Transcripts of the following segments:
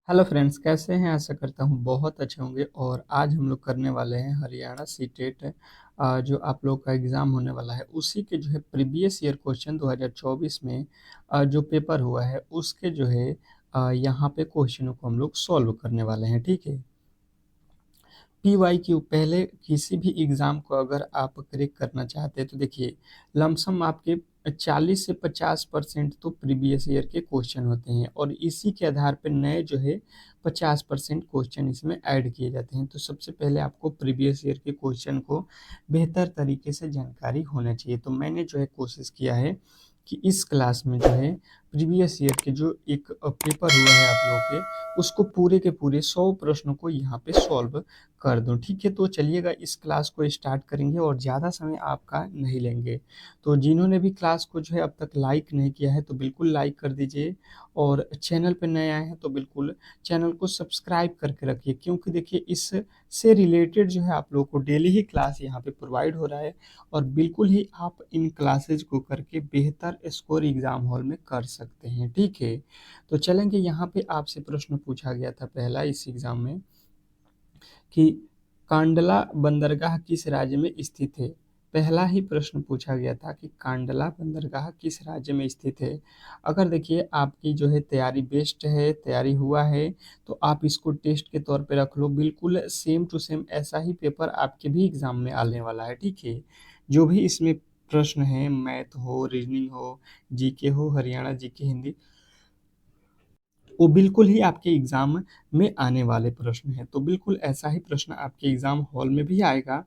Hello friends, कैसे हैं? आशा करता हूँ बहुत अच्छे होंगे। और आज हम लोग करने वाले हैं हरियाणा सीटेट जो आप लोग का एग्ज़ाम होने वाला है उसी के जो है प्रीवियस ईयर क्वेश्चन 2024 में जो पेपर हुआ है उसके जो है यहाँ पे क्वेश्चनों को हम लोग सॉल्व करने वाले हैं। ठीक है। PYQ पहले किसी भी एग्ज़ाम को अगर आप क्रैक करना चाहते हैं तो देखिए, लमसम आपके 40 से 50% तो प्रीवियस ईयर के क्वेश्चन होते हैं और इसी के आधार पर नए जो है 50% क्वेश्चन इसमें ऐड किए जाते हैं। तो सबसे पहले आपको प्रीवियस ईयर के क्वेश्चन को बेहतर तरीके से जानकारी होना चाहिए। तो मैंने जो है कोशिश किया है कि इस क्लास में जो है प्रीवियस ईयर के जो एक पेपर हुआ है आप लोगों के, उसको पूरे के पूरे 100 प्रश्नों को यहाँ पे सॉल्व कर दूँ। ठीक है, तो चलिएगा इस क्लास को स्टार्ट करेंगे और ज़्यादा समय आपका नहीं लेंगे। तो जिन्होंने भी क्लास को जो है अब तक लाइक नहीं किया है तो बिल्कुल लाइक कर दीजिए, और चैनल पर नए आए हैं तो बिल्कुल चैनल को सब्सक्राइब करके रखिए, क्योंकि देखिए इससे रिलेटेड जो है आप लोगों को डेली ही क्लास यहाँ पे प्रोवाइड हो रहा है और बिल्कुल ही आप इन क्लासेज को करके बेहतर स्कोर एग्ज़ाम हॉल में कर सकते हैं। ठीक है, तो चलेंगे। यहाँ पे आपसे प्रश्न पूछा गया था पहला इस एग्ज़ाम में कि कांडला बंदरगाह किस राज्य में स्थित है। पहला ही प्रश्न पूछा गया था कि कांडला बंदरगाह किस राज्य में स्थित है। अगर देखिए आपकी जो है तैयारी बेस्ट है, तैयारी हुआ है, तो आप इसको टेस्ट के तौर पे रख लो। बिल्कुल सेम टू सेम ऐसा ही पेपर आपके भी एग्जाम में आने वाला है। ठीक है, जो भी इसमें प्रश्न है, मैथ हो, रीजनिंग हो, जीके हो, हरियाणा जीके, हिंदी, वो बिल्कुल ही आपके एग्ज़ाम में आने वाले प्रश्न हैं। तो बिल्कुल ऐसा ही प्रश्न आपके एग्ज़ाम हॉल में भी आएगा।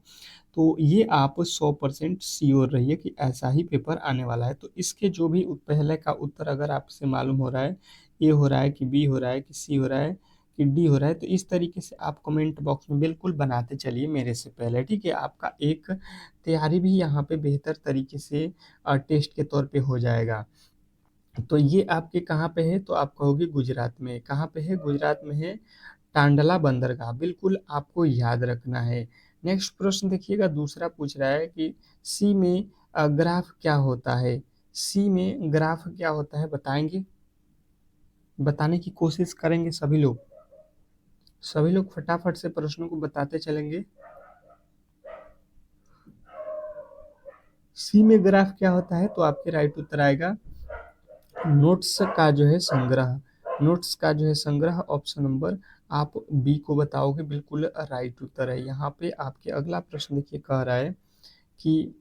तो ये आप 100% श्योर रहिए कि ऐसा ही पेपर आने वाला है। तो इसके जो भी पहले का उत्तर अगर आपसे मालूम हो रहा है, ए हो रहा है कि बी हो रहा है कि सी हो रहा है कि डी हो रहा है, तो इस तरीके से आप कमेंट बॉक्स में बिल्कुल बनाते चलिए मेरे से पहले। ठीक है, आपका एक तैयारी भी यहाँ पे बेहतर तरीके से टेस्ट के तौर पे हो जाएगा। तो ये आपके कहाँ पे है? तो आप कहोगे गुजरात में। कहाँ पे है? गुजरात में है टांडला बंदरगाह। बिल्कुल आपको याद रखना है। नेक्स्ट प्रश्न देखिएगा, दूसरा पूछ रहा है कि सी में ग्राफ क्या होता है। सी में ग्राफ क्या होता है बताएंगे? बताने की कोशिश करेंगे सभी लोग। सभी लोग फटाफट से प्रश्नों को बताते चलेंगे। सी में ग्राफ क्या होता है? तो आपके राइट उत्तर आएगा नोट्स का जो है संग्रह। नोट्स का जो है संग्रह, ऑप्शन नंबर आप बी को बताओगे, बिल्कुल राइट उत्तर है। यहाँ पे आपके अगला प्रश्न देखिए कह रहा है कि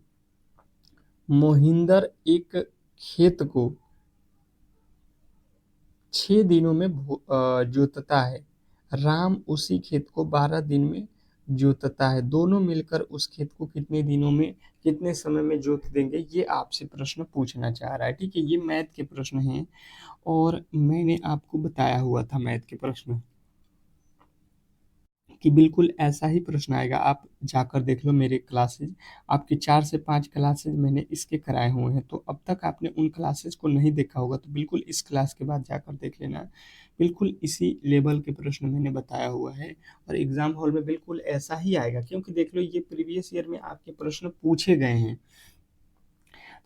मोहिंदर एक खेत को 6 दिनों में जोतता है, राम उसी खेत को 12 दिन में जोतता है। दोनों मिलकर उस खेत को कितने दिनों में, कितने समय में जोत देंगे, ये आपसे प्रश्न पूछना चाह रहा है। ठीक है, ये मैथ के प्रश्न हैं और मैंने आपको बताया हुआ था मैथ के प्रश्न कि बिल्कुल ऐसा ही प्रश्न आएगा। आप जाकर देख लो मेरे क्लासेज, आपके 4 से 5 क्लासेज मैंने इसके कराए हुए हैं। तो अब तक आपने उन क्लासेज को नहीं देखा होगा तो बिल्कुल इस क्लास के बाद जाकर देख लेना। बिल्कुल इसी लेवल के प्रश्न मैंने बताया हुआ है और एग्जाम हॉल में बिल्कुल ऐसा ही आएगा, क्योंकि देख लो ये प्रीवियस ईयर में आपके प्रश्न पूछे गए हैं।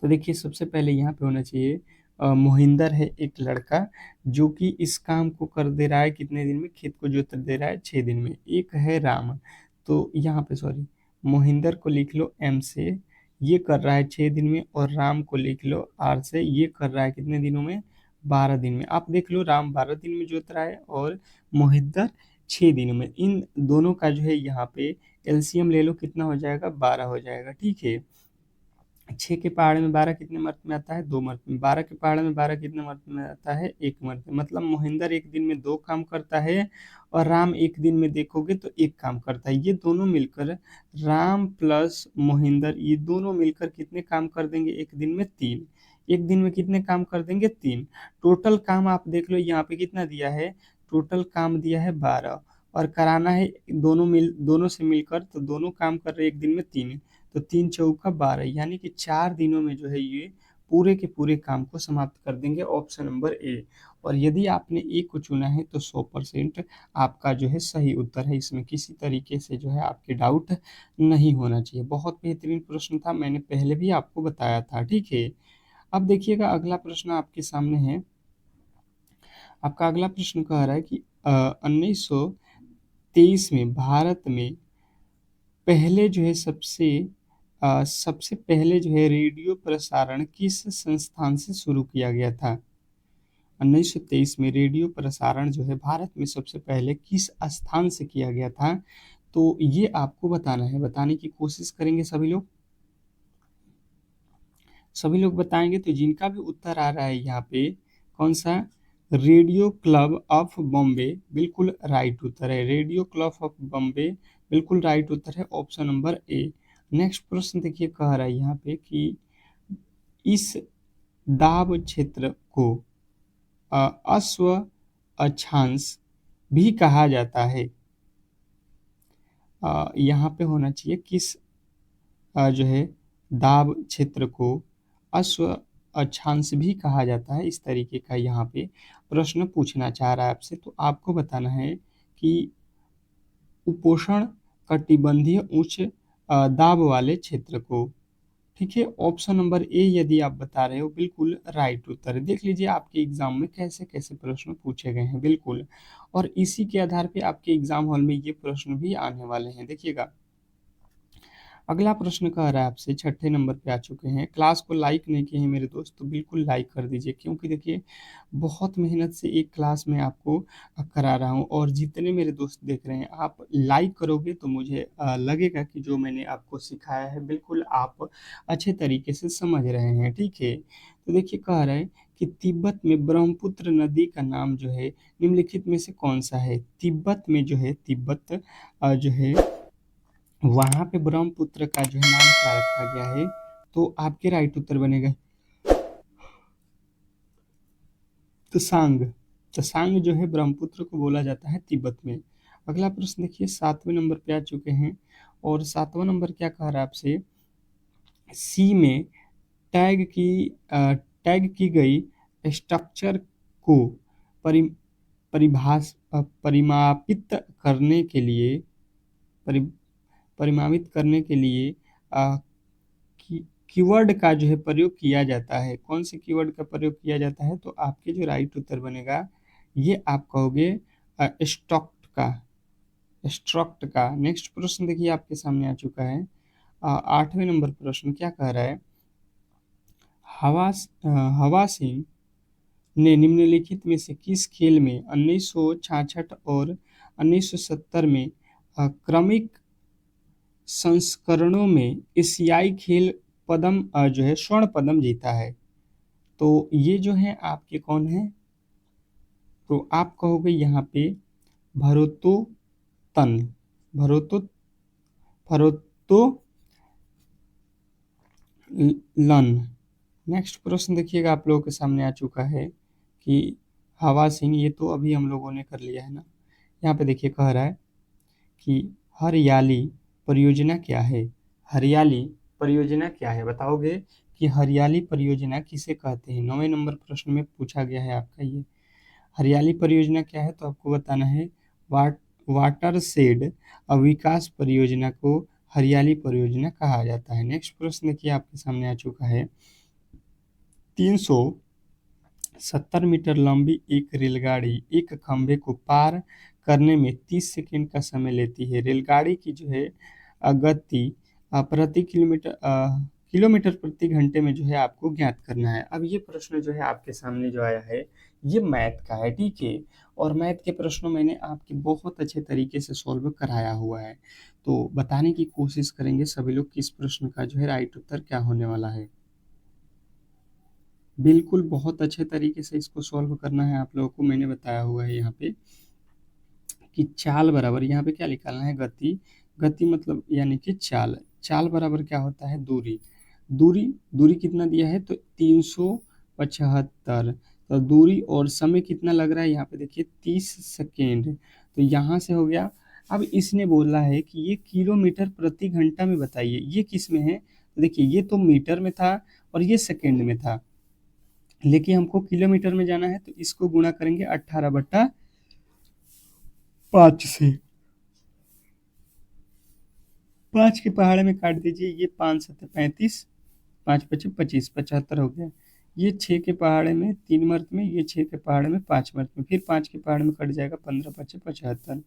तो देखिए सबसे पहले यहाँ पे होना चाहिए मोहिंदर है एक लड़का जो कि इस काम को कर दे रहा है कितने दिन में, खेत को जोत दे रहा है 6 दिन में। एक है राम, तो यहाँ पे सॉरी, मोहिंदर को लिख लो एम से, ये कर रहा है 6 दिन में, और राम को लिख लो आर से, ये कर रहा है कितने दिनों में, 12 दिन में। आप देख लो राम 12 दिन में जोत रहा है और मोहिंदर 6 दिनों में। इन दोनों का जो है यहाँ पे एलसीएम ले लो, कितना हो जाएगा, 12 हो जाएगा। ठीक है, 6 के पहाड़े में 12 कितने मर्द में आता है, 2 मर्द में। 12 के पहाड़े में 12 कितने मर्द में आता है, 1 मर्द में। मतलब मोहिंदर एक दिन में 2 काम करता है और राम एक दिन में देखोगे तो 1 काम करता है। ये दोनों मिलकर, राम प्लस मोहिंदर, ये दोनों मिलकर कितने काम कर देंगे एक दिन में, 3। एक दिन में कितने काम कर देंगे, 3। टोटल काम आप देख लो यहाँ पे कितना दिया है, टोटल काम दिया है 12, और कराना है दोनों से मिलकर, तो दोनों काम कर रहे एक दिन में 3, तो 3 चौका 12, यानी कि 4 दिनों में जो है ये पूरे के पूरे काम को समाप्त कर देंगे, ऑप्शन नंबर ए। और यदि आपने ए को चुना है तो 100% आपका जो है सही उत्तर है। इसमें किसी तरीके से जो है आपके डाउट नहीं होना चाहिए। बहुत बेहतरीन प्रश्न था, मैंने पहले भी आपको बताया था। ठीक है, अब देखिएगा अगला प्रश्न आपके सामने है। आपका अगला प्रश्न कह रहा है कि 1923 में भारत में पहले जो है सबसे पहले जो है रेडियो प्रसारण किस संस्थान से शुरू किया गया था? 1923 में रेडियो प्रसारण जो है भारत में सबसे पहले किस स्थान से किया गया था? तो ये आपको बताना है, बताने की कोशिश करेंगे सभी लोग। सभी लोग बताएंगे तो जिनका भी उत्तर आ रहा है यहाँ पे कौन सा, रेडियो क्लब ऑफ बॉम्बे, बिल्कुल राइट उत्तर है। रेडियो क्लब ऑफ बॉम्बे बिल्कुल राइट उत्तर है, ऑप्शन नंबर ए। नेक्स्ट प्रश्न देखिए, कह रहा है यहाँ पे कि इस दाब क्षेत्र को अश्व अक्षांश भी कहा जाता है। यहाँ पे होना चाहिए किस जो है दाब क्षेत्र को अश्व अक्षांश भी कहा जाता है, इस तरीके का यहाँ पे प्रश्न पूछना चाह रहा है आपसे। तो आपको बताना है कि उपोष्ण कटिबंधीय उच्च दाब वाले क्षेत्र को, ठीक है। ऑप्शन नंबर ए यदि आप बता रहे हो बिल्कुल राइट उत्तर है। देख लीजिए आपके एग्जाम में कैसे कैसे प्रश्न पूछे गए हैं, बिल्कुल, और इसी के आधार पे आपके एग्जाम हॉल में ये प्रश्न भी आने वाले हैं, देखिएगा। अगला प्रश्न कह रहा है आपसे, छठे नंबर पे आ चुके हैं। क्लास को लाइक नहीं किए हैं मेरे दोस्त तो बिल्कुल लाइक कर दीजिए, क्योंकि देखिए बहुत मेहनत से एक क्लास में आपको करा रहा हूँ, और जितने मेरे दोस्त देख रहे हैं आप लाइक करोगे तो मुझे लगेगा कि जो मैंने आपको सिखाया है बिल्कुल आप अच्छे तरीके से समझ रहे हैं, ठीक है। तो देखिए कह रहा है कि तिब्बत में ब्रह्मपुत्र नदी का नाम जो है निम्नलिखित में से कौन सा है? तिब्बत में जो है, तिब्बत जो है वहां पे ब्रह्मपुत्र का जो है नाम क्या रखा गया है? तो आपके राइट उत्तर बनेगा तसांग। तसांग जो है ब्रह्मपुत्र को बोला जाता है तिब्बत में। अगला प्रश्न देखिए, सातवें नंबर पे आ चुके हैं, और सातवां नंबर क्या कह रहा है आपसे, सी में टैग की टैग की गई स्ट्रक्चर को परि परिमापित करने के लिए परि, परिमापित करने के लिए कीवर्ड का जो है प्रयोग किया जाता है। कौन से कीवर्ड का प्रयोग किया जाता है? तो आपके जो राइट उत्तर बनेगा ये आप कहोगे स्टॉक्ड का, स्ट्रक्ट का। नेक्स्ट प्रश्न देखिए आपके सामने आ चुका है, आठवें नंबर प्रश्न क्या कह रहा है, हवा हवा सिंह ने निम्नलिखित में से किस खेल में 1966 और 1970 में क्रमिक संस्करणों में एशियाई खेल पदम जो है स्वर्ण पदम जीता है? तो ये जो है आपके कौन है? तो आप कहोगे यहाँ पे भरोत्तोलन, भरोत्तो भरोत्तोलन। नेक्स्ट प्रश्न देखिएगा आप लोगों के सामने आ चुका है कि हवा सिंह, ये तो अभी हम लोगों ने कर लिया है ना। यहाँ पे देखिए कह रहा है कि हरियाली परियोजना क्या है? हरियाली परियोजना क्या है, बताओगे कि हरियाली परियोजना किसे कहते हैं? 9वें नंबर प्रश्न में पूछा गया है आपका ये। हरियाली परियोजना क्या है? तो आपको बताना है वाटर शेड विकास परियोजना को हरियाली परियोजना कहा जाता है। नेक्स्ट प्रश्न देखिए आपके सामने आ चुका है, 370 मीटर लंबी एक रेलगाड़ी एक खंभे को पार करने में 30 सेकंड का समय लेती है। रेलगाड़ी की जो है गति प्रति किलोमीटर प्रति घंटे में जो है आपको ज्ञात करना है। अब ये प्रश्न जो है आपके सामने जो आया है ये मैथ का है, ठीक है, और मैथ के प्रश्नों मैंने आपके बहुत अच्छे तरीके से सॉल्व कराया हुआ है। तो बताने की कोशिश करेंगे सभी लोग किस प्रश्न का जो है राइट उत्तर क्या होने वाला है। बिल्कुल बहुत अच्छे तरीके से इसको सॉल्व करना है आप लोगों को, मैंने बताया हुआ है यहाँ पे कि चाल बराबर, यहाँ पे क्या निकालना है, गति। गति मतलब यानी कि चाल, चाल बराबर क्या होता है, दूरी। दूरी, दूरी कितना दिया है तो 375। तो दूरी और समय कितना लग रहा है यहाँ पे देखिए 30 सेकेंड। तो यहाँ से हो गया। अब इसने बोला है कि ये किलोमीटर प्रति घंटा में बताइए, ये किस में है? तो देखिए ये तो मीटर में था और ये सेकेंड में था, लेकिन हमको किलोमीटर में जाना है तो इसको गुणा करेंगे 18/5 से। 5 के पहाड़े में काट दीजिए, ये 5 7 35, 5 5 25, 75 हो गया। ये 6 के पहाड़े में 3 मर्द में, ये 6 के पहाड़े में 5 मर्द में, फिर 5 के पहाड़े में कट जाएगा, 15 पचे 75,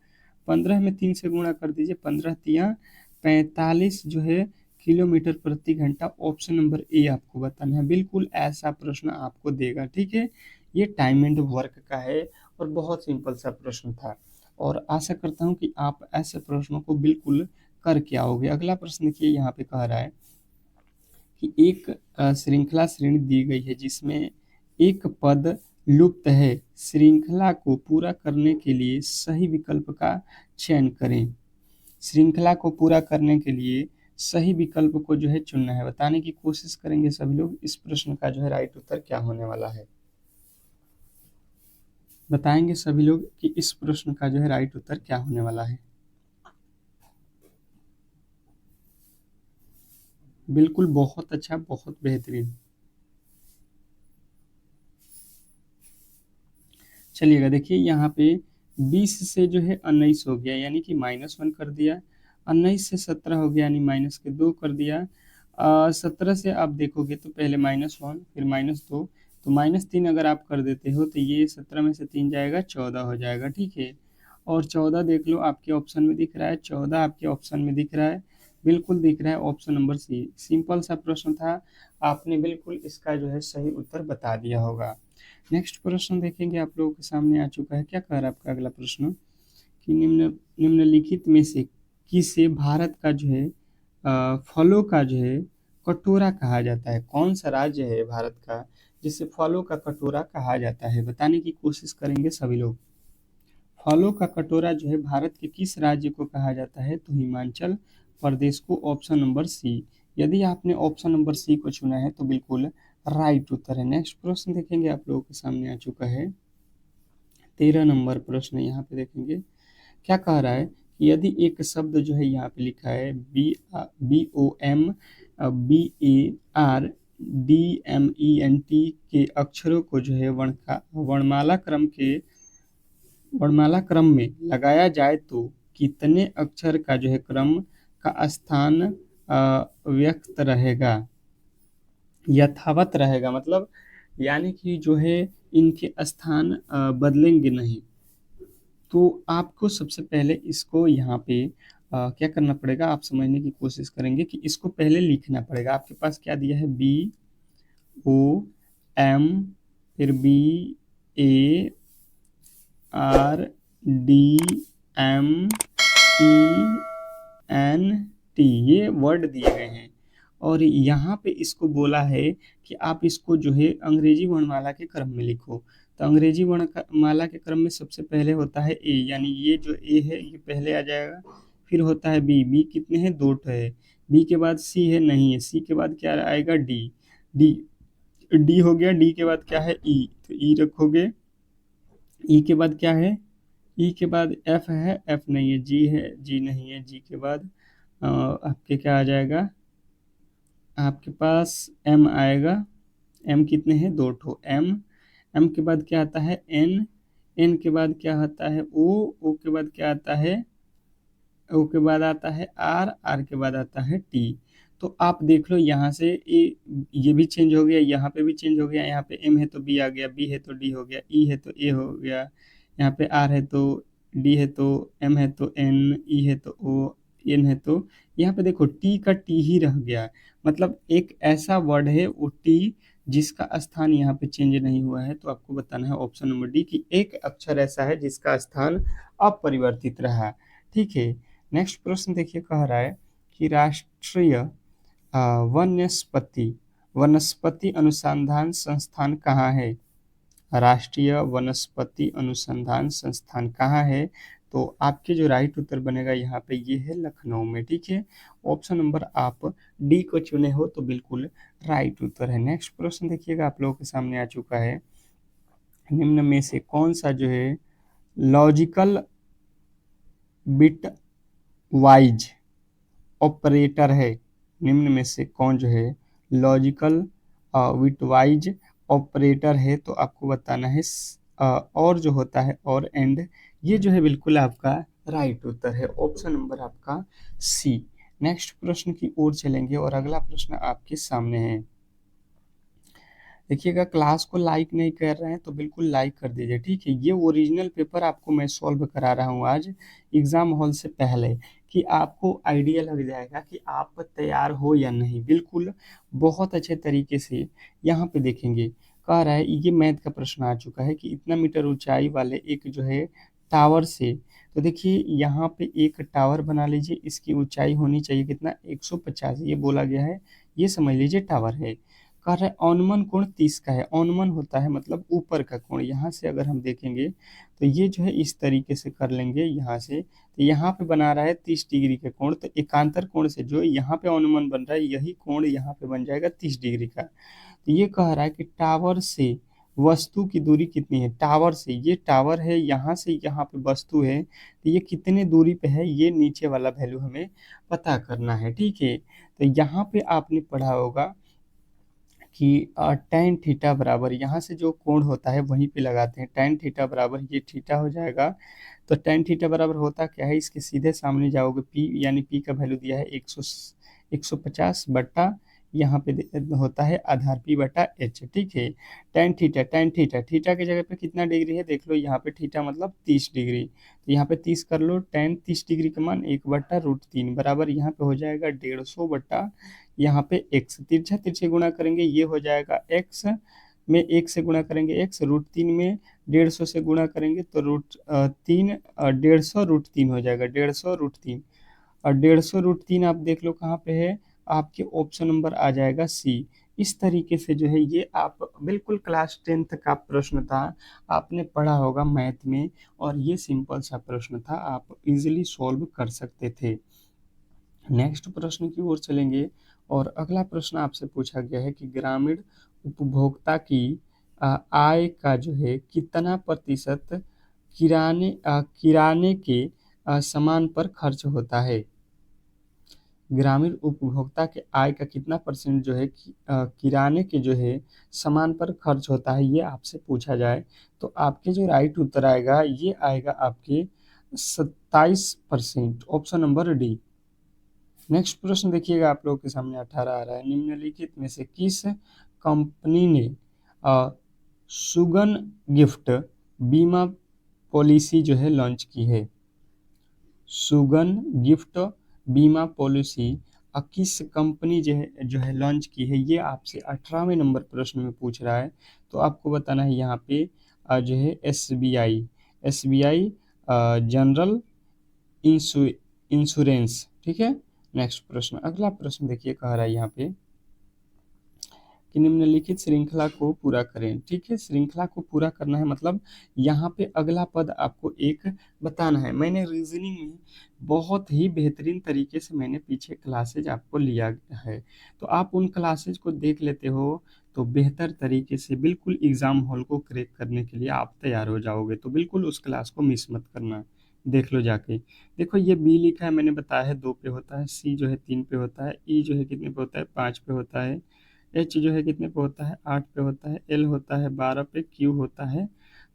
15 में 3 से गुणा कर दीजिए, 15 तिया 45 जो है किलोमीटर प्रति घंटा। ऑप्शन नंबर ए आपको बताना है, बिल्कुल ऐसा प्रश्न आपको देगा, ठीक है। ये टाइम एंड वर्क का है और बहुत सिंपल सा प्रश्न था, और आशा करता हूँ कि आप ऐसे प्रश्नों को बिल्कुल करके आओगे। अगला प्रश्न देखिए, यहाँ पे कह रहा है कि एक श्रृंखला श्रेणी दी गई है जिसमें एक पद लुप्त है, श्रृंखला को पूरा करने के लिए सही विकल्प का चयन करें। श्रृंखला को पूरा करने के लिए सही विकल्प को जो है चुनना है। बताने की कोशिश करेंगे सभी लोग, इस प्रश्न का जो है राइट उत्तर क्या होने वाला है। बताएंगे सभी लोग कि इस प्रश्न का जो है राइट उत्तर क्या होने वाला है। बिल्कुल, बहुत अच्छा, बहुत बेहतरीन। चलिएगा, देखिए यहाँ पे 20 से जो है 19 हो गया, यानी कि -1 कर दिया। 19 से 17 हो गया, यानी -2 कर दिया। 17 से आप देखोगे तो पहले -1 फिर -2, तो -3 अगर आप कर देते हो तो ये 17 में से 3 जाएगा, 14 हो जाएगा, ठीक है। और 14 देख लो, आपके ऑप्शन में दिख रहा है, 14 आपके ऑप्शन में दिख रहा है, बिल्कुल दिख रहा है, ऑप्शन नंबर सी। सिंपल सा प्रश्न था, आपने बिल्कुल इसका जो है सही उत्तर बता दिया होगा। नेक्स्ट प्रश्न देखेंगे, आप लोगों के सामने आ चुका है। क्या कह रहा है आपका अगला प्रश्न कि निम्नलिखित में से किसे भारत का जो है फलों का जो है कटोरा कहा जाता है। कौन सा राज्य है भारत का जिसे फलों का कटोरा कहा जाता है। बताने की कोशिश करेंगे सभी लोग। फलों का कटोरा जो है भारत के किस राज्य को कहा जाता है, तो हिमाचल प्रदेश को, ऑप्शन नंबर सी। यदि आपने ऑप्शन नंबर सी को चुना है तो बिल्कुल राइट उत्तर है। नेक्स्ट प्रश्न देखेंगे, आप लोगों के सामने आ चुका है 13 नंबर प्रश्न। यहाँ पे देखेंगे क्या कह रहा है कि यदि एक शब्द जो है यहाँ पे लिखा है BOM BARDMENT के अक्षरों को जो है वर्णमाला क्रम में लगाया जाए तो कितने अक्षर का जो है क्रम का स्थान व्यक्त रहेगा, यथावत रहेगा, मतलब यानी कि जो है इनके स्थान बदलेंगे नहीं। तो आपको सबसे पहले इसको यहाँ पे क्या करना पड़ेगा, आप समझने की कोशिश करेंगे कि इसको पहले लिखना पड़ेगा। आपके पास क्या दिया है, BOM फिर BARDMENT, ये वर्ड दिए गए हैं और यहाँ पे इसको बोला है कि आप इसको जो है अंग्रेजी वर्णमाला के क्रम में लिखो। तो अंग्रेजी वर्णमाला के क्रम में सबसे पहले होता है ए, यानी ये जो ए है ये पहले आ जाएगा। फिर होता है बी कितने हैं, 2 है। बी के बाद सी है, नहीं है। सी के बाद क्या आएगा, डी डी हो गया। डी के बाद क्या है, ई, तो ई रखोगे। ई के बाद क्या है, ई के बाद एफ है, एफ नहीं है। जी है, जी नहीं है। जी के बाद आपके क्या आ जाएगा, आपके पास एम आएगा। एम कितने हैं, 2 एम। एम के बाद क्या आता है, एन। एन के बाद क्या आता है, ओ के बाद क्या आता है, ओ के बाद आता है आर। आर के बाद आता है टी। तो आप देख लो यहाँ से ये भी चेंज हो गया, यहाँ पे भी चेंज हो गया। यहाँ पे एम है तो बी आ गया, बी है तो डी हो गया, ई है तो ए हो गया, यहाँ पे आर है तो डी है, तो एम है तो एन, ई है तो ओ, एन है तो, यहाँ पे देखो टी का टी ही रह गया। मतलब एक ऐसा वर्ड है वो टी जिसका स्थान यहाँ पे चेंज नहीं हुआ है। तो आपको बताना है ऑप्शन नंबर डी कि एक अक्षर ऐसा है जिसका स्थान अपरिवर्तित रहा, ठीक है। नेक्स्ट प्रश्न देखिए, कह रहा है कि राष्ट्रीय वनस्पति वनस्पति अनुसंधान संस्थान कहाँ है। राष्ट्रीय वनस्पति अनुसंधान संस्थान कहाँ है, तो आपके जो राइट उत्तर बनेगा यहाँ पे ये है लखनऊ में, ठीक है। ऑप्शन नंबर आप डी को चुने हो तो बिल्कुल राइट उत्तर है। नेक्स्ट प्रश्न देखिएगा, आप लोगों के सामने आ चुका है, निम्न में से कौन सा जो है लॉजिकल बिट वाइज ऑपरेटर है। निम्न में से कौन जो है लॉजिकल बिटवाइज ऑपरेटर है, तो आपको बताना है और जो होता है और एंड, ये जो है बिल्कुल आपका राइट उत्तर है, ऑप्शन नंबर आपका सी। नेक्स्ट प्रश्न की ओर चलेंगे और अगला प्रश्न आपके सामने है, देखिएगा, क्लास को लाइक नहीं कर रहे हैं तो बिल्कुल लाइक कर दीजिए, ठीक है। ये ओरिजिनल पेपर आपको मैं सॉल्व करा रहा हूँ आज एग्ज़ाम हॉल से पहले, कि आपको आइडिया लग जाएगा कि आप तैयार हो या नहीं। बिल्कुल बहुत अच्छे तरीके से यहाँ पे देखेंगे, कह रहा है ये मैथ का प्रश्न आ चुका है कि इतना मीटर ऊंचाई वाले एक जो है टावर से, तो देखिए यहाँ पे एक टावर बना लीजिए, इसकी ऊंचाई होनी चाहिए कितना, 150, ये बोला गया है, ये समझ लीजिए टावर है। कह रहा है औन्मन कोण 30 का है। औन्मन होता है मतलब ऊपर का कोण। यहाँ से अगर हम देखेंगे तो ये जो है इस तरीके से कर लेंगे यहाँ से, तो यहाँ पे बना रहा है 30 डिग्री का कोण, तो एकांतर कोण से जो यहाँ पे औन्मन बन रहा है यही कोण यहाँ पे बन जाएगा 30 डिग्री का। तो ये कह रहा है कि टावर से वस्तु की दूरी कितनी है। टावर से, ये टावर है, यहाँ से यहाँ पे वस्तु है, तो ये कितने दूरी पे है, ये नीचे वाला वैल्यू हमें पता करना है, ठीक है। तो यहाँ पे आपने पढ़ा होगा कि tan थीटा बराबर, यहाँ से जो कोण होता है वहीं पे लगाते हैं, tan थीटा बराबर ये थीटा हो जाएगा। तो tan थीटा बराबर होता क्या है, इसके सीधे सामने जाओगे, p यानी p का वैल्यू दिया है 150 बट्टा, यहाँ पे होता है आधार p बटा h, ठीक है। tan थीटा थीटा की जगह पे कितना डिग्री है देख लो, यहाँ पे थीटा मतलब 30 डिग्री, तो यहाँ पे 30 कर लो, tan 30 डिग्री का मान 1/√3 बराबर यहाँ पे हो जाएगा 150 बट्टा, यहाँ पे x, तिरछा तिरछे गुणा करेंगे ये हो जाएगा x में 1 से गुणा करेंगे x, √3 में 150 से गुणा करेंगे तो √3, 150 √3 हो जाएगा, 150 √3, और 150 √3 आप देख लो कहाँ पे है, आपके ऑप्शन नंबर आ जाएगा सी। इस तरीके से जो है ये आप बिल्कुल क्लास 10th का प्रश्न था, आपने पढ़ा होगा मैथ में, और ये सिंपल सा प्रश्न था, आप इजीली सॉल्व कर सकते थे। नेक्स्ट प्रश्न की ओर चलेंगे, और अगला प्रश्न आपसे पूछा गया है कि ग्रामीण उपभोक्ता की आय का जो है कितना प्रतिशत किराने के सामान पर खर्च होता है। ग्रामीण उपभोक्ता के आय का कितना परसेंट जो है किराने के जो है सामान पर खर्च होता है, ये आपसे पूछा जाए तो आपके जो राइट उत्तर आएगा ये आएगा आपके 27%, ऑप्शन नंबर डी। नेक्स्ट प्रश्न देखिएगा, आप लोगों के सामने 18 आ रहा है, निम्नलिखित में से किस कंपनी ने सुगन गिफ्ट बीमा पॉलिसी जो है लॉन्च की है। सुगन गिफ्ट बीमा पॉलिसी किस कंपनी जो है लॉन्च की है, ये आपसे 18वें नंबर प्रश्न में पूछ रहा है। तो आपको बताना है यहाँ पे जो है एसबीआई जनरल इंश्योरेंस, ठीक है। नेक्स्ट प्रश्न, अगला प्रश्न देखिए, कह रहा है यहाँ पे कि निम्नलिखित श्रृंखला को पूरा करें, ठीक है। श्रृंखला को पूरा करना है मतलब यहाँ पे अगला पद आपको एक बताना है। मैंने रीजनिंग में बहुत ही बेहतरीन तरीके से मैंने पीछे क्लासेज आपको लिया है, तो आप उन क्लासेज को देख लेते हो तो बेहतर तरीके से बिल्कुल एग्जाम हॉल को क्रैक करने के लिए आप तैयार हो जाओगे। तो बिल्कुल उस क्लास को मिस मत करना, देख लो जाके। देखो ये बी लिखा है, मैंने बताया है 2 पे होता है, सी जो है 3 पे होता है, ई जो है कितने पे होता है 5 पे होता है, एच जो है कितने पे होता है 8 पे होता है, एल होता है 12 पे, क्यू होता है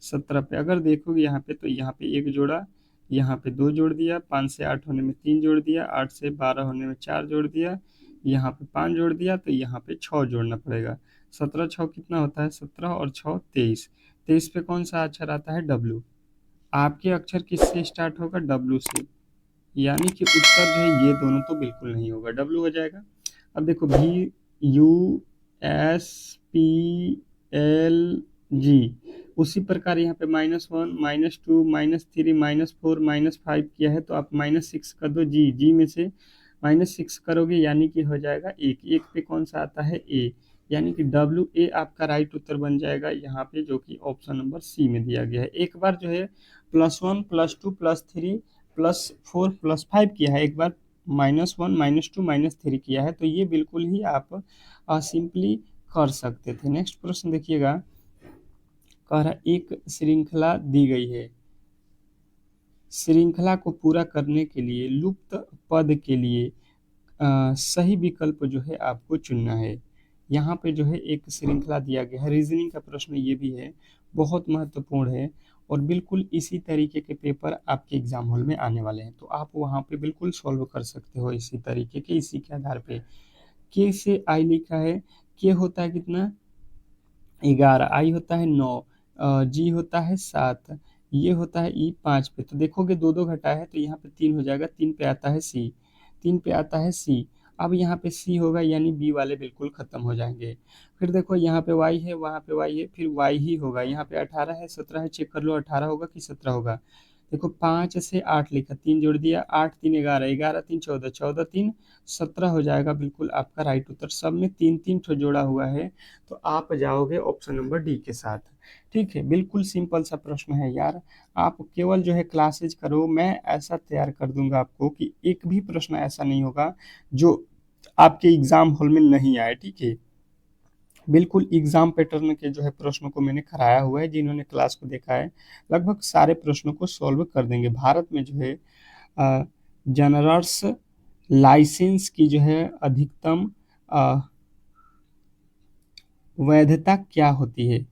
17 पे। अगर देखोगे यहाँ पे तो यहाँ पे 1 जोड़ा, यहाँ पे 2 जोड़ दिया, 5 से 8 होने में 3 जोड़ दिया, 8 से 12 होने में 4 जोड़ दिया, यहाँ पे 5 जोड़ दिया, तो यहाँ पे 6 जोड़ना पड़ेगा। 17 6 कितना होता है 17, और 6 23। 23 पे कौन सा अक्षर आता है डब्ल्यू। आपके अक्षर किससे स्टार्ट होगा डब्ल्यू से, यानी कि उत्तर जो है ये दोनों तो बिल्कुल नहीं होगा, डब्ल्यू हो जाएगा। अब देखो भी U S P L G, उसी प्रकार यहाँ पे -1 -2 -3 -4 -5 किया है, तो आप -6 कर दो, जी जी में से -6 करोगे यानी कि हो जाएगा एक, एक पे कौन सा आता है ए, यानी कि डब्ल्यू ए आपका राइट उत्तर बन जाएगा यहाँ पे, जो कि ऑप्शन नंबर सी में दिया गया है। एक बार जो है +1 +2 +3 +4 +5 किया है, एक बार -1 -2 -3 किया है, तो ये बिल्कुल ही आप सिंपली कर सकते थे। नेक्स्ट प्रश्न देखिएगा, कह रहा एक श्रृंखला दी गई है, श्रृंखला को पूरा करने के लिए लुप्त पद के लिए सही विकल्प जो है आपको चुनना है। यहाँ पे जो है एक श्रृंखला दिया गया है, रीजनिंग का प्रश्न ये भी है, बहुत महत्वपूर्ण है, और बिल्कुल इसी तरीके के पेपर आपके एग्जाम हॉल में आने वाले हैं, तो आप वहाँ पे बिल्कुल सॉल्व कर सकते हो इसी तरीके के, इसी के आधार पे। के से आई लिखा है, के होता है कितना 11, आई होता है 9, जी होता है 7, ये होता है ई 5 पे। तो देखोगे दो दो घटा है तो यहाँ पे 3 हो जाएगा, 3 पे आता है सी, 3 पे आता है सी। अब यहाँ पे सी होगा यानी बी वाले बिल्कुल खत्म हो जाएंगे। फिर देखो यहाँ पे वाई है, वहाँ पे वाई है, फिर वाई ही होगा। यहाँ पे 18 है, 17 है, चेक कर लो 18 होगा कि 17 होगा। देखो 5 से 8 लिखा, 3 जोड़ दिया, 8 3 11, 11 3 14, 14 3 17 हो जाएगा बिल्कुल आपका राइट उत्तर। सब में तीन तीन ठो जोड़ा हुआ है, तो आप जाओगे ऑप्शन नंबर डी के साथ। ठीक है, बिल्कुल सिंपल सा प्रश्न है यार। आप केवल जो है क्लासेज करो, मैं ऐसा तैयार कर दूंगा आपको कि एक भी प्रश्न ऐसा नहीं होगा जो आपके एग्जाम हॉल में नहीं आए। ठीक है, बिल्कुल एग्जाम पैटर्न के जो है प्रश्नों को मैंने कराया हुआ है। जिन्होंने क्लास को देखा है लगभग सारे प्रश्नों को सॉल्व कर देंगे। भारत में जो है जनरल्स लाइसेंस की जो है अधिकतम अ, वैधता क्या होती है,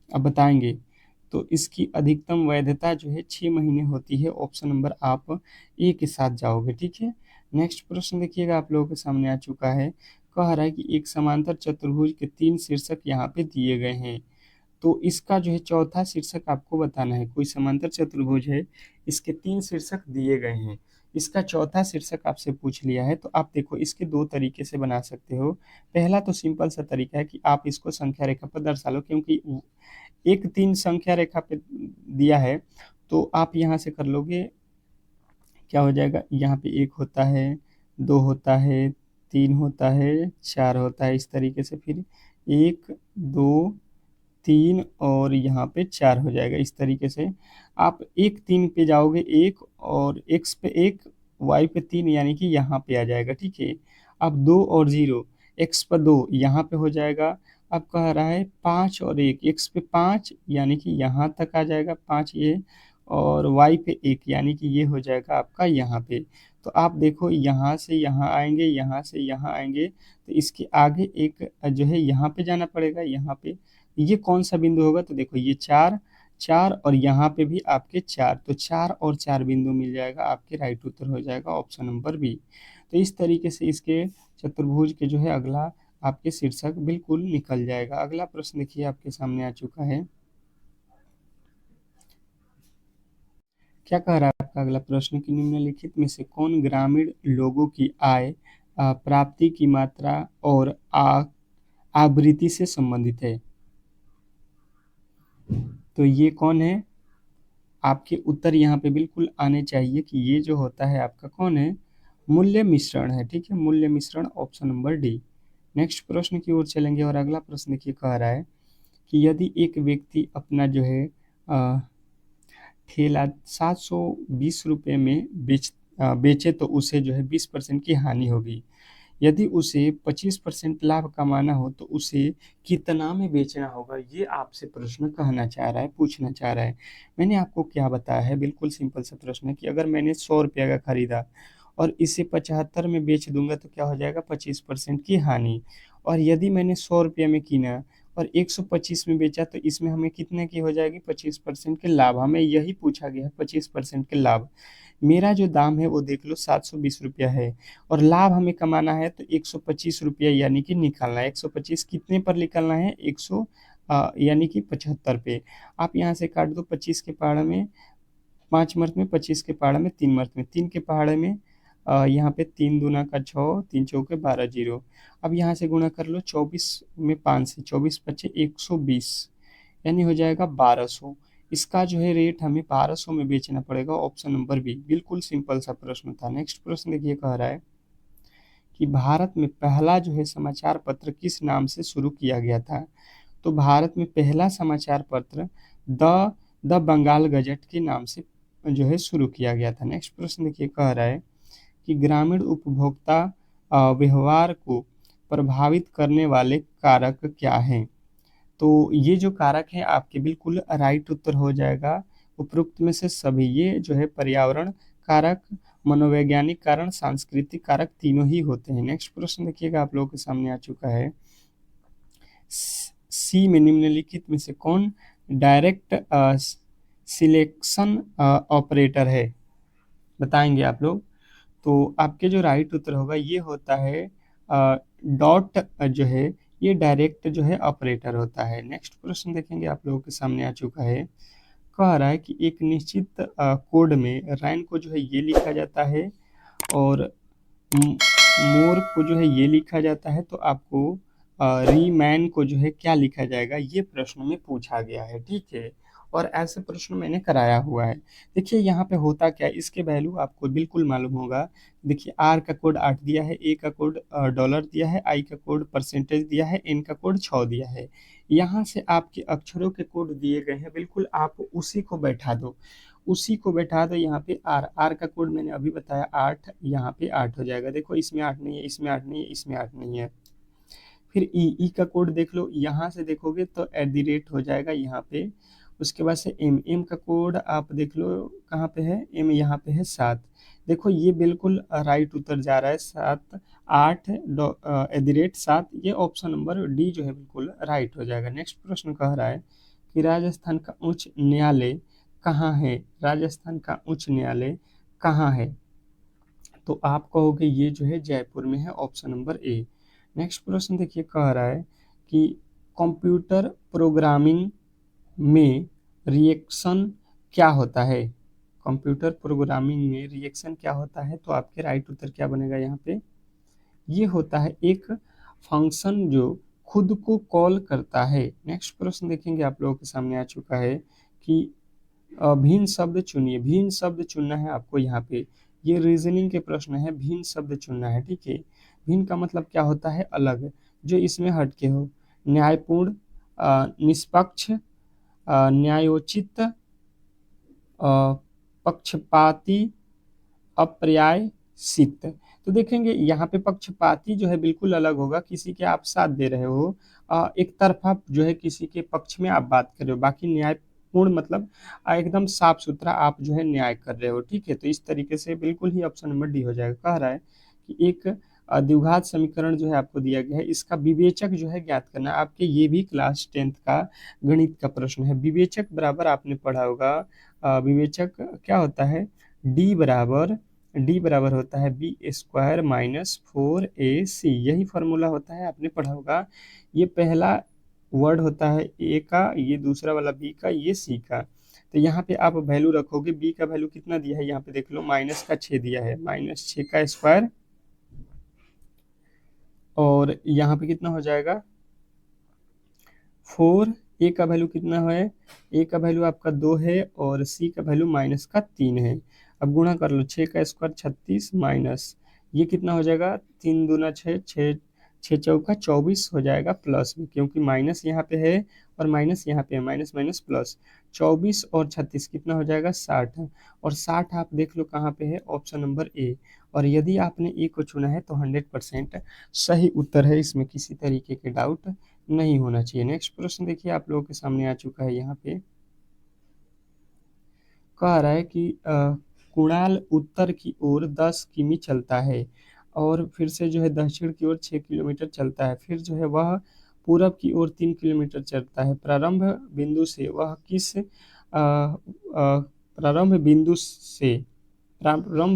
अब बताएंगे। तो इसकी अधिकतम वैधता जो है 6 महीने होती है। ऑप्शन नंबर आप ए के साथ जाओगे। ठीक है, नेक्स्ट प्रश्न देखिएगा, आप लोगों के सामने आ चुका है। कह रहा है कि एक समांतर चतुर्भुज के 3 शीर्षक यहाँ पे दिए गए हैं, तो इसका जो है चौथा शीर्षक आपको बताना है। कोई समांतर चतुर्भुज है, इसके 3 शीर्षक दिए गए हैं, इसका चौथा शीर्षक आपसे पूछ लिया है। तो आप देखो इसके दो तरीके से बना सकते हो। पहला तो सिंपल सा तरीका है कि आप इसको संख्या रेखा पर दर्शा लो, क्योंकि एक 3 संख्या रेखा पे दिया है, तो आप यहाँ से कर लोगे। क्या हो जाएगा, यहाँ पे 1 होता है, 2 होता है, 3 होता है, 4 होता है, इस तरीके से फिर 1 2 3 और यहाँ पे 4 हो जाएगा। इस तरीके से आप 1 3 पे जाओगे, 1 और x पे 1, y पे 3, यानी कि यहाँ पे आ जाएगा। ठीक है, अब 2 और 0, x पर 2 यहाँ पे हो जाएगा। अब कह रहा है 5 और 1, x पे 5 यानी कि यहाँ तक आ जाएगा 5 ये, और y पे 1 यानी कि ये हो जाएगा आपका यहाँ पे। तो आप देखो यहाँ से यहाँ आएंगे, यहाँ से यहाँ आएंगे, तो इसके आगे एक जो है यहाँ पे जाना पड़ेगा। यहाँ पे ये कौन सा बिंदु होगा, तो देखो ये 4 4 और यहाँ पे भी आपके 4, तो 4 और 4 बिंदु मिल जाएगा, आपके राइट उत्तर हो जाएगा ऑप्शन नंबर बी। तो इस तरीके से इसके चतुर्भुज के जो है अगला आपके शीर्षक बिल्कुल निकल जाएगा। अगला प्रश्न देखिए आपके सामने आ चुका है। क्या कह रहा है आपका अगला प्रश्न कि निम्नलिखित में से कौन ग्रामीण लोगों की आय प्राप्ति की मात्रा और आवृत्ति से संबंधित है। तो ये कौन है, आपके उत्तर यहाँ पे बिल्कुल आने चाहिए कि ये जो होता है आपका कौन है, मूल्य मिश्रण है। ठीक है, मूल्य मिश्रण ऑप्शन नंबर डी। नेक्स्ट प्रश्न की ओर चलेंगे और अगला प्रश्न देखिए कह रहा है कि यदि एक व्यक्ति अपना जो है ठेला 720 रुपये में बेचे तो उसे जो है 20% की हानि होगी। यदि उसे 25% लाभ कमाना हो तो उसे कितना में बेचना होगा, ये आपसे प्रश्न कहना चाह रहा है, पूछना चाह रहा है। मैंने आपको क्या बताया है, बिल्कुल सिंपल सा प्रश्न है कि अगर मैंने 100 रुपया का खरीदा और इसे 75 में बेच दूंगा तो क्या हो जाएगा, 25% की हानि। और यदि मैंने 100 रुपया में कीना और 125 में बेचा तो इसमें हमें कितने की हो जाएगी, 25% के लाभ। हमें यही पूछा गया है, 25% के लाभ। मेरा जो दाम है वो देख लो 720 रुपया है, और लाभ हमें कमाना है तो 125 रुपया यानी कि निकालना है। 125 कितने पर निकालना है, 100 यानी कि 75 पे। आप यहाँ से काट दो, 25 के पहाड़े में 5 मर्द में, 25 के पहाड़े में 3 मर्द में, 3 के पहाड़े में यहाँ पे 3 दूना का 6, 3 चौके 12 जीरो। अब यहाँ से गुणा कर लो 24 में 5 से, 24 पच्चे 120 यानी हो जाएगा 1200। इसका जो है रेट हमें 1200 में बेचना पड़ेगा, ऑप्शन नंबर बी। बिल्कुल सिंपल सा प्रश्न था। नेक्स्ट प्रश्न देखिए कह रहा है कि भारत में पहला जो है समाचार पत्र किस नाम से शुरू किया गया था। तो भारत में पहला समाचार पत्र द द बंगाल गजट के नाम से जो है शुरू किया गया था। नेक्स्ट प्रश्न देखिए कह रहा है कि ग्रामीण उपभोक्ता व्यवहार को प्रभावित करने वाले कारक क्या हैं। तो ये जो कारक है आपके बिल्कुल राइट उत्तर हो जाएगा उपरोक्त में से सभी। ये जो है पर्यावरण कारक, मनोवैज्ञानिक कारण, सांस्कृतिक कारक तीनों ही होते हैं। नेक्स्ट प्रश्न देखिएगा आप लोगों के सामने आ चुका है। सी में निम्नलिखित में से कौन डायरेक्ट सिलेक्शन ऑपरेटर है, बताएंगे आप लोग। तो आपके जो राइट उत्तर होगा ये होता है डॉट जो है ये डायरेक्ट जो है ऑपरेटर होता है। नेक्स्ट प्रश्न देखेंगे, आप लोगों के सामने आ चुका है। कह रहा है कि एक निश्चित कोड में रैन को जो है ये लिखा जाता है और मोर को जो है ये लिखा जाता है, तो आपको रीमैन को जो है क्या लिखा जाएगा, ये प्रश्न में पूछा गया है। ठीक है, और ऐसे प्रश्न मैंने कराया हुआ है। देखिए यहाँ पे होता क्या है, इसके वैल्यू आपको बिल्कुल मालूम होगा। देखिए आर का कोड 8 दिया है, ए का कोड डॉलर दिया है, आई का कोड परसेंटेज दिया है, एन का कोड 6 दिया है। यहाँ से आपके अक्षरों के कोड दिए गए हैं, बिल्कुल आप उसी को बैठा दो, उसी को बैठा दो। यहाँ पे आर, आर का कोड मैंने अभी बताया 8, यहाँ पे 8 हो जाएगा। देखो इसमें 8 नहीं है, इसमें 8 नहीं है, इसमें 8 नहीं है। फिर ई का कोड देख लो, यहाँ से देखोगे तो एट द रेट हो जाएगा यहाँ पे। उसके बाद से एम का कोड आप देख लो कहाँ पे है, एम यहाँ पे है 7। देखो ये बिल्कुल राइट उत्तर जा रहा है, 7 8 एट द रेट 7। ये ऑप्शन नंबर डी जो है बिल्कुल राइट हो जाएगा। नेक्स्ट प्रश्न कह रहा है कि राजस्थान का उच्च न्यायालय कहाँ है, राजस्थान का उच्च न्यायालय कहाँ है, तो आप कहोगे ये जो है जयपुर में है, ऑप्शन नंबर ए। नेक्स्ट प्रश्न देखिए, कह रहा है कि कंप्यूटर प्रोग्रामिंग में रिएक्शन क्या होता है, कंप्यूटर प्रोग्रामिंग में रिएक्शन क्या होता है, तो आपके राइट उत्तर क्या बनेगा यहाँ पे, ये होता है एक फंक्शन जो खुद को कॉल करता है। नेक्स्ट प्रश्न देखेंगे, आप लोगों के सामने आ चुका है कि भिन्न शब्द चुनिए, भिन्न शब्द चुनना है आपको यहाँ पे। ये रीजनिंग के प्रश्न है, भिन्न शब्द चुनना है। ठीक है, भिन्न का मतलब क्या होता है, अलग, जो इसमें हटके हो। न्यायपूर्ण, निष्पक्ष, न्यायोचित, पक्षपाती, अप्रायश्चित। तो देखेंगे यहाँ पे पक्षपाती जो है बिल्कुल अलग होगा, किसी के आप साथ दे रहे हो, एक तरफा जो है किसी के पक्ष में आप बात कर रहे हो। बाकी न्यायपूर्ण मतलब एकदम साफ सुथरा आप जो है न्याय कर रहे हो। ठीक है, तो इस तरीके से बिल्कुल ही ऑप्शन नंबर डी हो जाएगा। कह रहा है कि एक द्विघात समीकरण जो है आपको दिया गया है, इसका विवेचक जो है ज्ञात करना है। आपके ये भी क्लास 10th का गणित का प्रश्न है। विवेचक बराबर आपने पढ़ा होगा, विवेचक क्या होता है, डी बराबर, डी बराबर होता है बी स्क्वायर माइनस 4ac, यही फॉर्मूला होता है, आपने पढ़ा होगा। ये पहला वर्ड होता है ए का, ये दूसरा वाला बी का, ये सी का। तो यहाँ पे आप वैल्यू रखोगे, बी का वैल्यू कितना दिया है यहाँ पे देख लो, माइनस का 6 दिया है, -6 का स्क्वायर, और यहाँ पे कितना हो जाएगा 4। ए का वैल्यू कितना है, ए का वैल्यू आपका 2 है, और सी का वैल्यू -3 है। अब गुणा कर लो, 6 का स्क्वायर 36 माइनस, ये कितना हो जाएगा, 3 दूना 6, 6 चौका 24 हो जाएगा प्लस में, क्योंकि माइनस यहाँ पे है और माइनस यहाँ पे है, माइनस माइनस प्लस। 24 और 36 कितना हो जाएगा 60, और 60 आप देख लो कहाँ पे है, ऑप्शन नंबर ए। और यदि आपने ए को चुना है तो 100% सही उत्तर है, इसमें किसी तरीके के डाउट नहीं होना चाहिए। नेक्स्ट प्रश्न देखिए, आप लोगों के सामने आ चुका है। यहाँ पे कह रहा है कि कुणाल उत्तर की ओर 10 किमी चलता है, और फिर से जो है दक्षिण की ओर 6 किलोमीटर चलता है, फिर जो है वह पूरब की ओर 3 किलोमीटर चलता है। प्रारंभ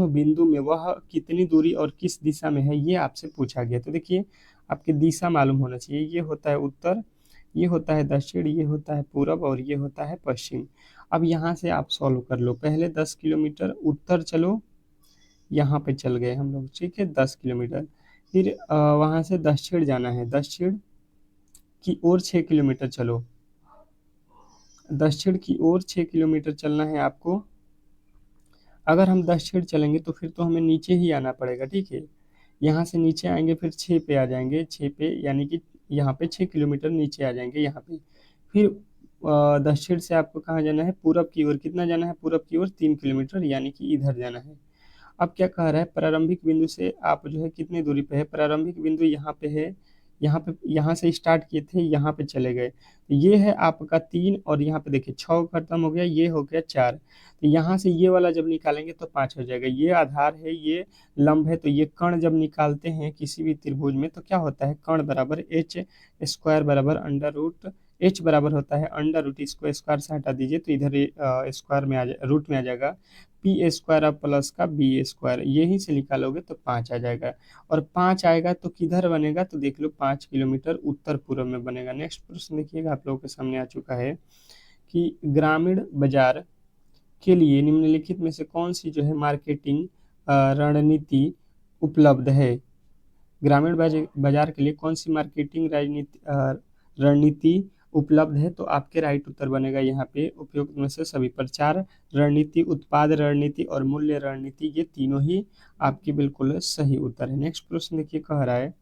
बिंदु में वह कितनी दूरी और किस दिशा में है, ये आपसे पूछा गया। तो देखिए आपके दिशा मालूम होना चाहिए, ये होता है उत्तर, ये होता है दक्षिण, ये होता है पूरब, और ये होता है पश्चिम। अब यहाँ से आप सॉल्व कर लो, पहले 10 किलोमीटर उत्तर चलो, यहाँ पे चल गए हम लोग। ठीक है, 10 किलोमीटर, फिर वहाँ से दक्षिण जाना है, दक्षिण की ओर 6 किलोमीटर चलो, दक्षिण की ओर 6 किलोमीटर चलना है आपको। अगर हम दक्षिण चलेंगे तो फिर तो हमें नीचे ही आना पड़ेगा। ठीक है, यहाँ से नीचे आएंगे, फिर 6 पे आ जाएंगे, 6 पे यानी कि यहाँ पे 6 किलोमीटर नीचे आ जाएंगे यहाँ पे। फिर दक्षिण से आपको कहाँ जाना है, पूरब की ओर, कितना जाना है पूरब की ओर, 3 किलोमीटर, यानी कि इधर जाना है। अब क्या कह रहा है, प्रारंभिक बिंदु से आप जो है कितनी दूरी पे है, प्रारंभिक बिंदु यहाँ पे है, यहाँ पे, यहाँ से स्टार्ट किए थे, यहाँ पे चले गए, तो ये है आपका 3, और यहाँ पे देखिए 6 खत्म हो गया, ये हो गया 4। तो यहाँ से ये वाला जब निकालेंगे तो 5 हो जाएगा। ये आधार है, ये लंब है, तो ये कर्ण जब निकालते हैं किसी भी त्रिभुज में तो क्या होता है, कर्ण बराबर एच स्क्वायर बराबर अंडर रूट, एच बराबर होता है अंडर रूट, इसको स्क्वायर से हटा दीजिए तो इधर स्क्वायर में आ जाए, रूट में आ जाएगा, पी स्क्वायर और प्लस का बी स्क्वायर, यहीं से निकालोगे तो 5 आ जाएगा। और 5 आएगा तो किधर बनेगा, तो देख लो 5 किलोमीटर उत्तर पूर्व में बनेगा। नेक्स्ट प्रश्न देखिएगा, आप लोगों के सामने आ चुका है कि ग्रामीण बाजार के लिए निम्नलिखित में से कौन सी जो है मार्केटिंग रणनीति उपलब्ध है। ग्रामीण बाजार के लिए कौन सी मार्केटिंग रणनीति उपलब्ध है, तो आपके राइट उत्तर बनेगा यहाँ पे उपयुक्त में से सभी। प्रचार रणनीति, उत्पाद रणनीति और मूल्य रणनीति, ये तीनों ही आपके बिल्कुल सही उत्तर है। नेक्स्ट प्रश्न देखिए, कह रहा है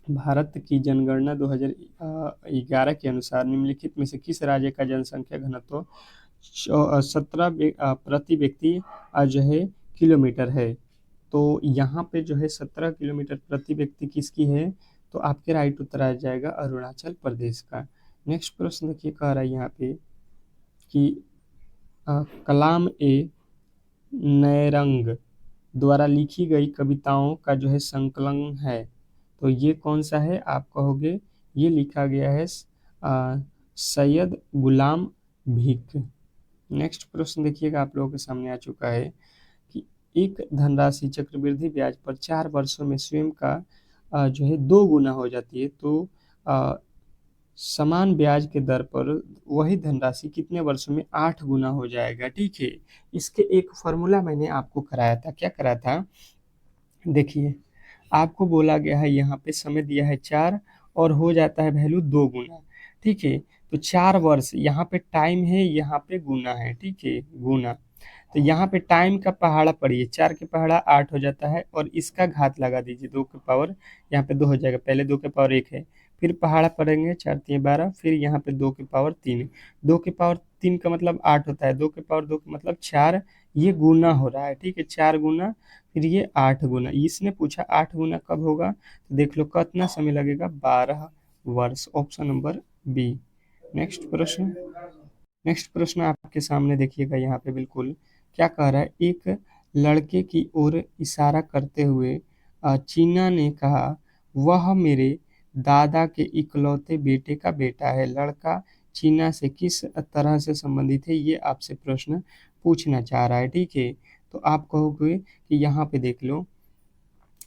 भारत की जनगणना 2011 के अनुसार निम्नलिखित में से किस राज्य का जनसंख्या घनत्व 17 प्रति व्यक्ति जो है किलोमीटर है। तो यहाँ पे जो है 17 किलोमीटर प्रति व्यक्ति किसकी है, तो आपके राइट उत्तर आ जाएगा अरुणाचल प्रदेश का। नेक्स्ट प्रश्न देखिए, कह रहा है यहाँ पे कि कलाम ए नैरंग द्वारा लिखी गई कविताओं का जो है संकलन है, तो ये कौन सा है, आप कहोगे ये लिखा गया है सैयद गुलाम भीख। नेक्स्ट प्रश्न देखिएगा, आप लोगों के सामने आ चुका है कि एक धनराशि चक्रवृद्धि ब्याज पर 4 वर्षों में स्वयं का जो है 2 गुना हो जाती है, तो समान ब्याज के दर पर वही धनराशि कितने वर्षों में 8 गुना हो जाएगा। ठीक है, इसके एक फॉर्मूला मैंने आपको कराया था। क्या कराया था, देखिए आपको बोला गया है यहाँ पे समय दिया है 4 और हो जाता है वैल्यू 2 गुना। ठीक है, तो 4 वर्ष यहाँ पे टाइम है, यहाँ पे गुना है। ठीक है, गुना, तो यहाँ पे टाइम का पहाड़ा पढ़िए, 4 के पहाड़ा 8 हो जाता है और इसका घात लगा दीजिए 2 के पावर, यहाँ पे 2 हो जाएगा, पहले 2 के पावर 1 है, फिर पहाड़ा पढ़ेंगे 4 3 12, फिर यहाँ पे 2 के पावर 3, 2 के पावर 3 का मतलब 8 होता है, 2 के पावर 2 का मतलब 4, ये गुना हो रहा है। ठीक है, 4 गुना, फिर ये 8 गुना। इसने पूछा 8 गुना कब होगा, तो देख लो कितना समय लगेगा, 12 वर्ष, ऑप्शन नंबर बी। नेक्स्ट प्रश्न आपके सामने देखिएगा, यहाँ पे बिल्कुल क्या कह रहा है, एक लड़के की ओर इशारा करते हुए चीना ने कहा, वह मेरे दादा के इकलौते बेटे का बेटा है। लड़का चीना से किस तरह से संबंधित है, ये आपसे प्रश्न पूछना चाह रहा है। ठीक है, तो आप कहोगे कि यहाँ पे देख लो,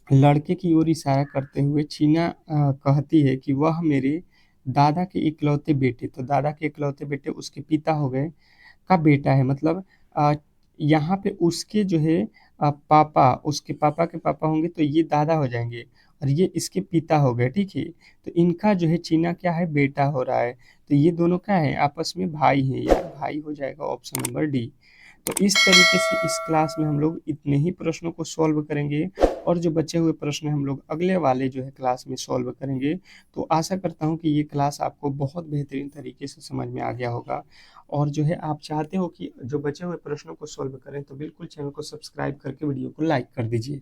लड़के की ओर इशारा करते हुए चीना कहती है कि वह मेरे दादा के इकलौते बेटे, तो दादा के इकलौते बेटे उसके पिता हो गए, का बेटा है, मतलब यहाँ पे उसके जो है पापा, उसके पापा के पापा होंगे तो ये दादा हो जाएंगे और ये इसके पिता हो गए। ठीक है, तो इनका जो है चीना क्या है, बेटा हो रहा है, तो ये दोनों क्या है, आपस में भाई है यार, भाई हो जाएगा, ऑप्शन नंबर डी। तो इस तरीके से इस क्लास में हम लोग इतने ही प्रश्नों को सॉल्व करेंगे और जो बचे हुए प्रश्न हम लोग अगले वाले जो है क्लास में सॉल्व करेंगे। तो आशा करता हूँ कि ये क्लास आपको बहुत बेहतरीन तरीके से समझ में आ गया होगा और जो है आप चाहते हो कि जो बचे हुए प्रश्नों को सॉल्व करें, तो बिल्कुल चैनल को सब्सक्राइब करके वीडियो को लाइक कर दीजिए।